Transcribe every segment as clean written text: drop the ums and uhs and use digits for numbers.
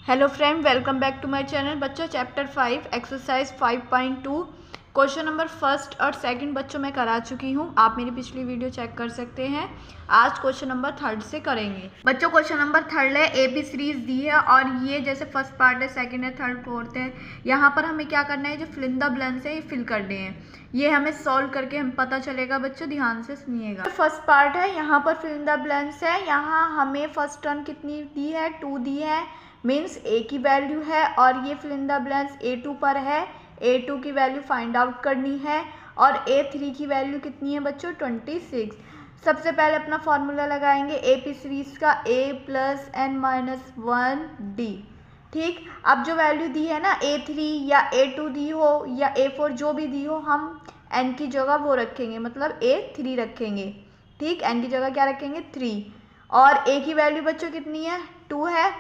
Hello friend, welcome back to my channel. बच्चों, chapter 5 exercise 5.2 question number first और second बच्चों मैं करा चुकी हूँ। आप मेरी पिछली वीडियो चेक कर सकते हैं। आज क्वेश्चन नंबर थर्ड से करेंगे। बच्चों, क्वेश्चन नंबर थर्ड है, ए बी सीरीज दी है और ये जैसे फर्स्ट पार्ट है, सेकंड है, थर्ड, फोर्थ है। यहाँ पर हमें क्या करना है, जो फिल इन द ब्लैंक्स है ये फिल करने हैं। ये हमें सॉल्व करके हम पता चलेगा। बच्चों ध्यान से सुनिएगा। फर्स्ट पार्ट है, यहाँ पर फिल इन द ब्लैंक्स है। यहाँ हमें फर्स्ट टर्म कितनी दी है, 2 दी है, मीन्स ए की वैल्यू है और ये fill in the blanks A2 पर है। A2 की वैल्यू फाइंड आउट करनी है और A3 की वैल्यू कितनी है बच्चों, 26। सबसे पहले अपना फॉर्मूला लगाएंगे AP सीरीज का A प्लस n-1D। ठीक, अब जो वैल्यू दी है ना A3 या A2 दी हो या A4 जो भी दी हो, हम n की जगह वो रखेंगे, मतलब A3 रखेंगे। ठीक, n की जगह क्या रखेंगे, 3। और A की वैल्यू बच्चों कितनी है, 2 है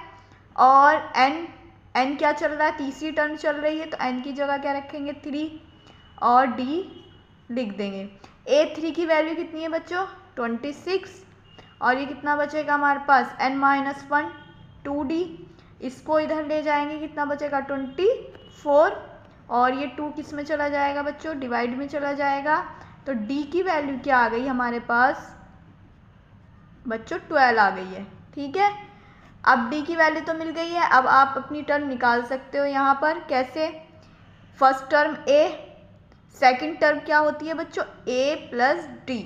और n क्या चल रहा है, तीसरी टर्म चल रही है, तो n की जगह क्या रखेंगे, 3 और d लिख देंगे। A3 की वैल्यू कितनी है बच्चों, 26 और ये कितना बचेगा हमारे पास, n-1 2d। इसको इधर ले जाएंगे, कितना बचेगा, 24 और ये 2 किस में चला जाएगा बच्चों, डिवाइड में चला जाएगा। तो d की वैल्यू क्या आ गई हमारे पास बच्चों, 12 आ गई है। ठीक है, अब d की वैल्यू तो मिल गई है। अब आप अपनी टर्म निकाल सकते हो यहाँ पर। कैसे, first term a, second term क्या होती है बच्चों, a प्लस d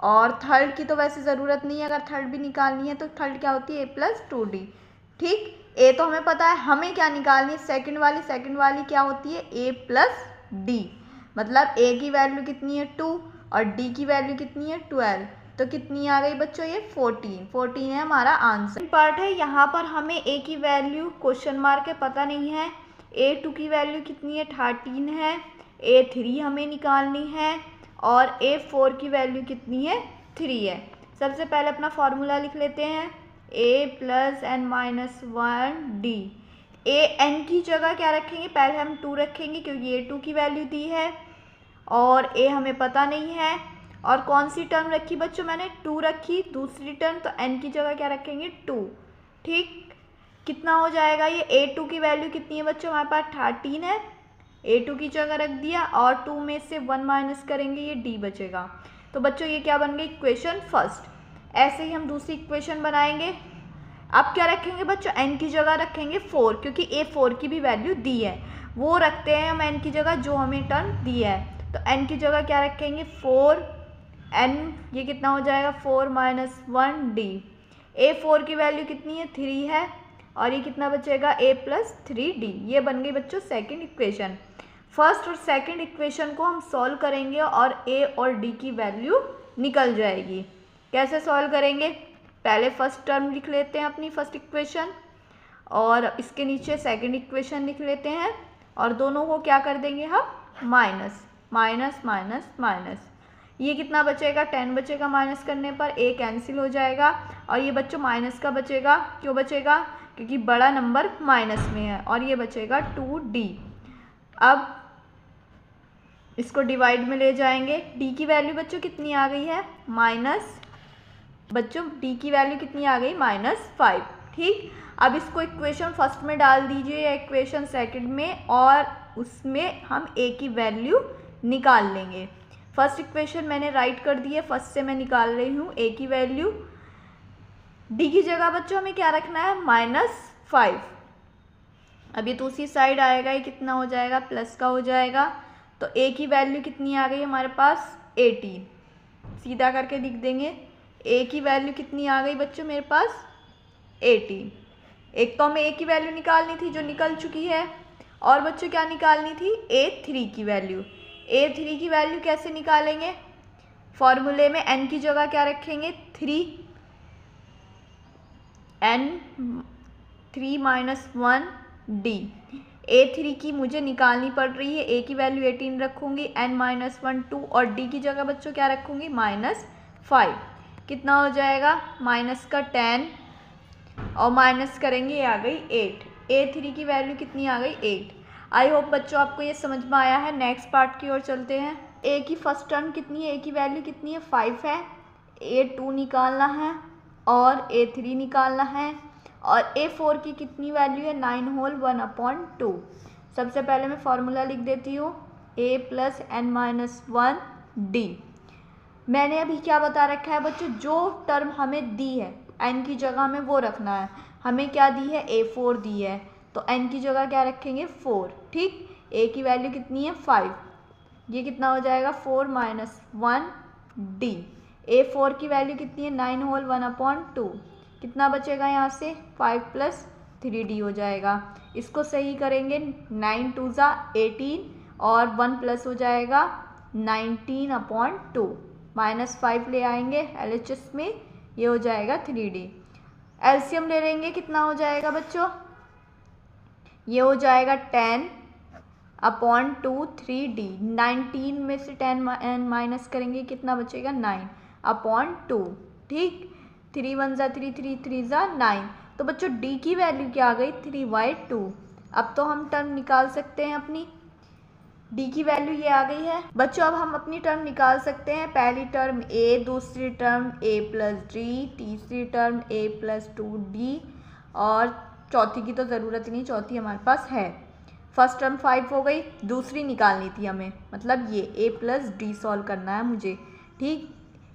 और थर्ड की तो वैसे ज़रूरत नहीं है, अगर थर्ड भी निकालनी है तो थर्ड क्या होती है, a प्लस 2d। ठीक, a तो हमें पता है, हमें क्या निकालनी है, सेकंड वाली क्या होती है, a प्लस d। मतलब a की वैल्यू कितनी है, 2 और d की वैल्यू कितनी है, 12। तो कितनी आ गई बच्चों, ये 14 है हमारा आंसर। पार्ट है, यहाँ पर हमें a की वैल्यू क्वेश्चन मार्क है, पता नहीं है। A2 की वैल्यू कितनी है, 13 है। A3 हमें निकालनी है और A4 की वैल्यू कितनी है, 3 है। सबसे पहले अपना फॉर्मूला लिख लेते हैं, a प्लस n-1d। n की जगह क्या रखेंगे, पहले हम 2 रखेंगे क्योंकि A2 की वैल्यू दी है और a हमें पता नहीं है। और कौन सी टर्म रखी बच्चों, मैंने 2 रखी दूसरी टर्म, तो n की जगह क्या रखेंगे, 2। ठीक, कितना हो जाएगा ये, A2 की वैल्यू कितनी है बच्चों, हमारे पास 13 है, A2 की जगह रख दिया और 2 में से 1 माइनस करेंगे, ये d बचेगा। तो बच्चों ये क्या बन गई, इक्वेशन फर्स्ट। ऐसे ही हम दूसरी इक्वेशन बनाएंगे। अब क्या रखेंगे बच्चों, n की जगह रखेंगे 4 क्योंकि A4 की भी वैल्यू दी है, वो रखते हैं हम n की जगह जो हमें टर्म दी है। तो n की जगह क्या रखेंगे, 4, n ये कितना हो जाएगा, 4 माइनस 1d। A4 की वैल्यू कितनी है, 3 है और ये कितना बचेगा, a प्लस 3d। ये बन गई बच्चों सेकंड इक्वेशन। फर्स्ट और सेकंड इक्वेशन को हम सॉल्व करेंगे और a और d की वैल्यू निकल जाएगी। कैसे सॉल्व करेंगे, पहले फर्स्ट टर्म लिख लेते हैं अपनी फर्स्ट इक्वेशन और इसके नीचे सेकंड इक्वेशन लिख लेते हैं और दोनों को क्या कर देंगे हम, माइनस माइनस माइनस माइनस। ये कितना बचेगा, 10 बचेगा, माइनस करने पर a कैंसिल हो जाएगा और ये बच्चों माइनस का बचेगा। क्यों बचेगा, क्योंकि बड़ा नंबर माइनस में है और ये बचेगा 2d। अब इसको डिवाइड में ले जाएंगे, d की वैल्यू बच्चों कितनी आ गई है, बच्चों d की वैल्यू कितनी आ गई, -5। ठीक, अब इसको इक्वेशन फर्स्ट में डाल दीजिए या इक्वेशन सेकंड में और उसमें हम a की वैल्यू निकाल लेंगे। फर्स्ट इक्वेशन मैंने राइट कर दी है, फर्स्ट से मैं निकाल रही हूँ a की वैल्यू। d की जगह बच्चों हमें क्या रखना है, -5। अब ये दूसरी साइड आएगा, ये कितना हो जाएगा, प्लस का हो जाएगा। तो a की वैल्यू कितनी आ गई हमारे पास, 18। सीधा करके लिख देंगे, a की वैल्यू कितनी आ गई बच्चों मेरे पास, 18। एक तो हमें a की वैल्यू निकालनी थी जो निकल चुकी है और बच्चों क्या निकालनी थी, A3 की वैल्यू। A3 की वैल्यू कैसे निकालेंगे, फॉर्मूले में n की जगह क्या रखेंगे, 3, n 3 माइनस 1d। A3 की मुझे निकालनी पड़ रही है, a की वैल्यू 18 रखूँगी, n-1 2 और d की जगह बच्चों क्या रखूँगी, -5। कितना हो जाएगा, माइनस का 10 और माइनस करेंगे, ये आ गई 8। A3 की वैल्यू कितनी आ गई, 8। आई होप बच्चों आपको ये समझ में आया है। नेक्स्ट पार्ट की ओर चलते हैं। a की फर्स्ट टर्म कितनी है, a की वैल्यू कितनी है, 5 है। A2 निकालना है और A3 निकालना है और A4 की कितनी वैल्यू है 9 होल 1/2। सबसे पहले मैं फॉर्मूला लिख देती हूँ A + n-1D। मैंने अभी क्या बता रखा है बच्चों, जो टर्म हमें दी है n की जगह में वो रखना है। हमें क्या दी है A4 दी है, तो n की जगह क्या रखेंगे 4। ठीक, A की वैल्यू कितनी है 5, ये कितना हो जाएगा 4 - 1D। A4 की वैल्यू कितनी है 9 होल 1/2, कितना बचेगा यहाँ से 5 + 3D हो जाएगा। इसको सही करेंगे 9 2 ज़ा 18 और 1 प्लस हो जाएगा 19/2, -5 ले आएंगे LHS में, ये हो जाएगा 3D। एलसीएम ले लेंगे, कितना हो जाएगा बच्चों, ये हो जाएगा 10/2 3D। 19 में से 10 माइनस करेंगे, कितना बचेगा 9/2। ठीक, 3 1 ज़ा 3 3 3 ज़ा 9। तो बच्चों D की वैल्यू क्या आ गई 3/2। अब तो हम टर्म निकाल सकते हैं अपनी, D की वैल्यू ये आ गई है। बच्चों अब हम अपनी टर्म निकाल सकते हैं। पहली टर्म A, दूसरी टर्म A + D, तीसरी टर्म A + 2D और चौथी की तो ज़रूरत ही नहीं, चौथी हमारे पास है। फर्स्ट टर्म 5 हो गई, दूसरी निकालनी थी हमें, मतलब ये A + D सॉल्व करना है मुझे। ठीक,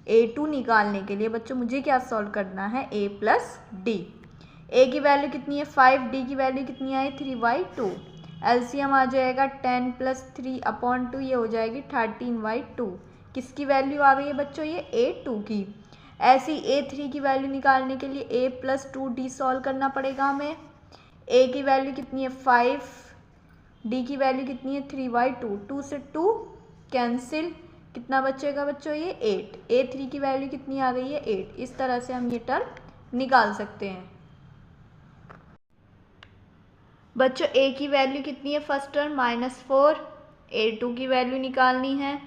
A2 निकालने के लिए बच्चों मुझे क्या सॉल्व करना है A + D। A की वैल्यू कितनी है 5, D की वैल्यू कितनी आई 3/2। एलसीएम आ जाएगा 10 + 3/2, ये हो जाएगी 13/2। किसकी वैल्यू आ गई है बच्चों, ये A2 की। ऐसी A3 की वैल्यू निकालने के लिए A + 2D सॉल्व करना पड़ेगा हमें। A की वैल्यू कितनी है 5, D की वैल्यू कितनी है 3/2, 2 से 2 कैंसिल, कितना बचेगा बच्चों ये 8। A3 की वैल्यू कितनी आ गई है 8। इस तरह से हम ये टर्म निकाल सकते हैं। बच्चों A की वैल्यू कितनी है फर्स्ट टर्म -4, A2 की वैल्यू निकालनी है,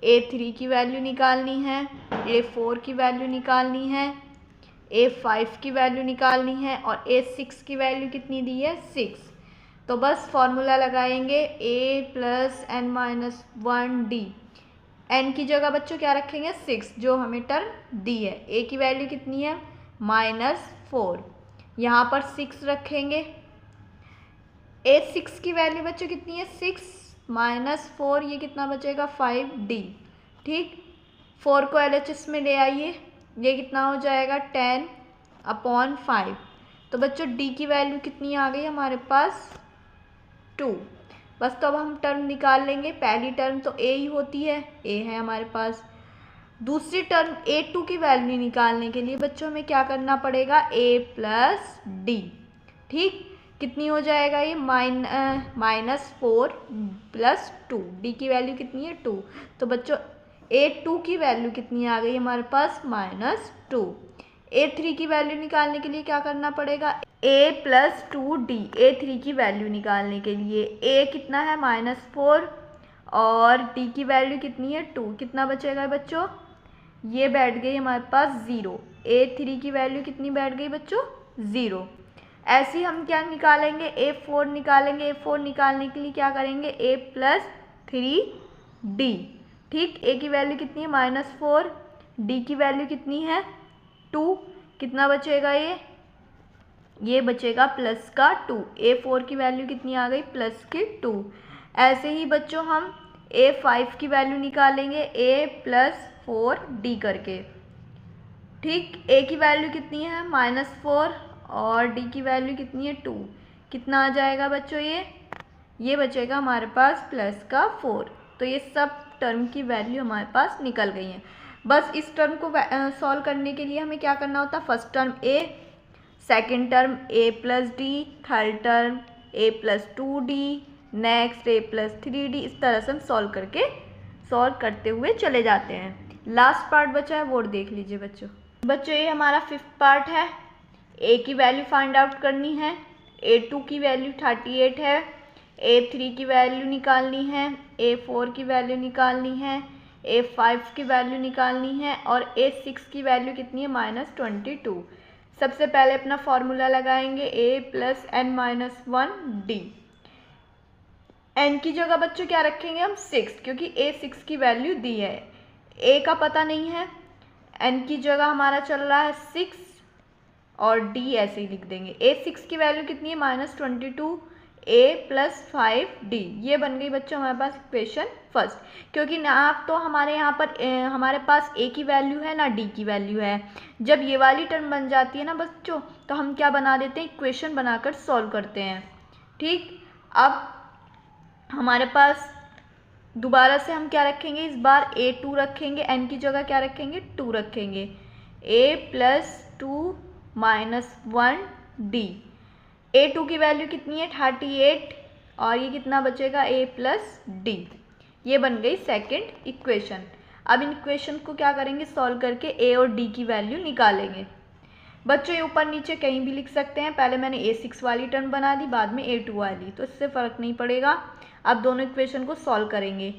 A3 की वैल्यू निकालनी है, A4 की वैल्यू निकालनी है, A5 की वैल्यू निकालनी है और A6 की वैल्यू कितनी दी है 6। तो बस फॉर्मूला लगाएंगे A + n-1D। n की जगह बच्चों क्या रखेंगे 6, जो हमें टर्म दी है। A की वैल्यू कितनी है -4, यहाँ पर 6 रखेंगे। A6 की वैल्यू बच्चों कितनी है 6 - 4, ये कितना बचेगा 5D। ठीक, 4 को LHS में ले आइए, ये कितना हो जाएगा 10/5। तो बच्चों D की वैल्यू कितनी आ गई हमारे पास 2। बस तो अब हम टर्म निकाल लेंगे। पहली टर्म तो A ही होती है, A है हमारे पास। दूसरी टर्म A2 की वैल्यू निकालने के लिए बच्चों हमें क्या करना पड़ेगा A + D। ठीक, कितनी हो जाएगा ये -4 + 2, D की वैल्यू कितनी है 2। तो बच्चों A2 की वैल्यू कितनी आ गई हमारे पास -2। A3 की वैल्यू निकालने के लिए क्या करना पड़ेगा A + 2D। A3 की वैल्यू निकालने के लिए A कितना है -4 और D की वैल्यू कितनी है 2, कितना बचेगा बच्चों, ये बैठ गई हमारे पास 0। A3 की वैल्यू कितनी बैठ गई बच्चों 0। ऐसे ही हम क्या निकालेंगे A4 निकालेंगे। A4 निकालने के लिए क्या करेंगे A + 3D। ठीक, A की वैल्यू कितनी है -4, D की वैल्यू कितनी है 2, कितना बचेगा ये बचेगा +2। A4 की वैल्यू कितनी आ गई +2। ऐसे ही बच्चों हम A5 की वैल्यू निकालेंगे A + 4D करके। ठीक, A की वैल्यू कितनी है -4 और D की वैल्यू कितनी है 2, कितना आ जाएगा बच्चों ये बचेगा हमारे पास +4। तो ये सब टर्म की वैल्यू हमारे पास निकल गई हैं। बस इस टर्म को सॉल्व करने के लिए हमें क्या करना होता है, first term A, second term A + D, third term A + 2D, next A + 3D। इस तरह से हम सॉल्व करते हुए चले जाते हैं। लास्ट पार्ट बचा है वो देख लीजिए बच्चों ये हमारा 5th पार्ट है। A की वैल्यू फाइंड आउट करनी है, A2 की वैल्यू 38 है, A3 की वैल्यू निकालनी है, A4 की वैल्यू निकालनी है, A5 की वैल्यू निकालनी है और A6 की वैल्यू कितनी है -22। सबसे पहले अपना फॉर्मूला लगाएंगे A + n-1D। n की जगह बच्चों क्या रखेंगे हम 6, क्योंकि A6 की वैल्यू दी है। A का पता नहीं है, n की जगह हमारा चल रहा है 6 और डी ऐसे ही लिख देंगे। A6 की वैल्यू कितनी है -22, A + 5D, ये बन गई बच्चों हमारे पास इक्वेशन फर्स्ट। क्योंकि ना तो हमारे यहाँ पर हमारे पास A की वैल्यू है ना D की वैल्यू है। जब ये वाली टर्म बन जाती है ना बच्चों, तो हम क्या बना देते हैं, इक्वेशन बनाकर सॉल्व करते हैं। ठीक, अब हमारे पास दोबारा से हम क्या रखेंगे, इस बार A2 रखेंगे, n की जगह क्या रखेंगे 2 रखेंगे। A + 2 - 1D, A2 की वैल्यू कितनी है 38, और ये कितना बचेगा A + D, ये बन गई सेकंड इक्वेशन। अब इन इक्वेशन को क्या करेंगे, सॉल्व करके A और D की वैल्यू निकालेंगे। बच्चों ये ऊपर नीचे कहीं भी लिख सकते हैं, पहले मैंने A6 वाली टर्म बना दी, बाद में A2 वाली, तो इससे फ़र्क नहीं पड़ेगा। अब दोनों इक्वेशन को सॉल्व करेंगे।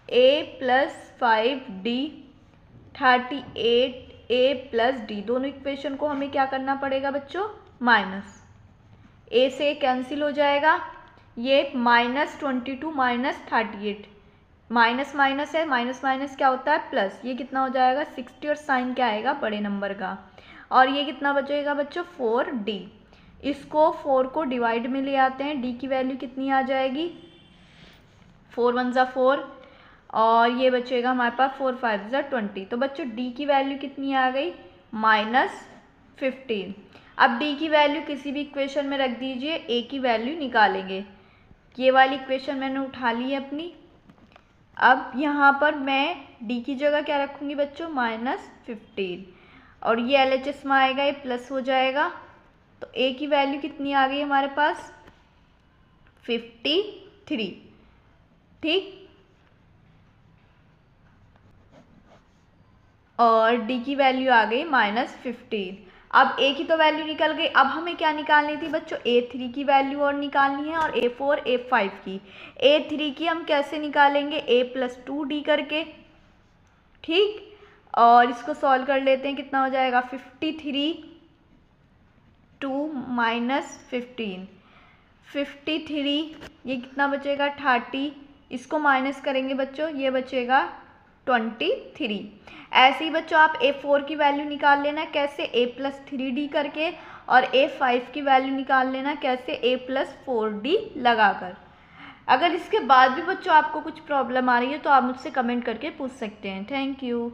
A + 5D 38 A + D, दोनों इक्वेशन को हमें क्या करना पड़ेगा बच्चों, माइनस। A से कैंसिल हो जाएगा, ये -22 - 38, माइनस माइनस है, माइनस माइनस क्या होता है प्लस, ये कितना हो जाएगा 60, और साइन क्या आएगा बड़े नंबर का, और ये कितना बचेगा बच्चों 4D। इसको 4 को डिवाइड में ले आते हैं, D की वैल्यू कितनी आ जाएगी 4 × 1 = 4, और ये बचेगा हमारे पास 4 × 5 = 20। तो बच्चों D की वैल्यू कितनी आ गई -15। अब D की वैल्यू किसी भी इक्वेशन में रख दीजिए, A की वैल्यू निकालेंगे। ये वाली इक्वेशन मैंने उठा ली है अपनी। अब यहाँ पर मैं D की जगह क्या रखूँगी बच्चों -15, और ये LHS में आएगा, ये प्लस हो जाएगा। तो A की वैल्यू कितनी आ गई हमारे पास 53। ठीक, और D की वैल्यू आ गई -15। अब A की तो वैल्यू निकल गई, अब हमें क्या निकालनी थी बच्चों, A3 की वैल्यू और निकालनी है, और A4 A5 की। A3 की हम कैसे निकालेंगे, A + 2D करके। ठीक, और इसको सॉल्व कर लेते हैं, कितना हो जाएगा 53 2 - 15, 53, ये कितना बचेगा 30, इसको माइनस करेंगे बच्चों, ये बचेगा 23। ऐसे ही बच्चों आप A4 की वैल्यू निकाल लेना कैसे, A + 3D करके, और A5 की वैल्यू निकाल लेना कैसे, A + 4D लगाकर। अगर इसके बाद भी बच्चों आपको कुछ प्रॉब्लम आ रही है तो आप मुझसे कमेंट करके पूछ सकते हैं। Thank you.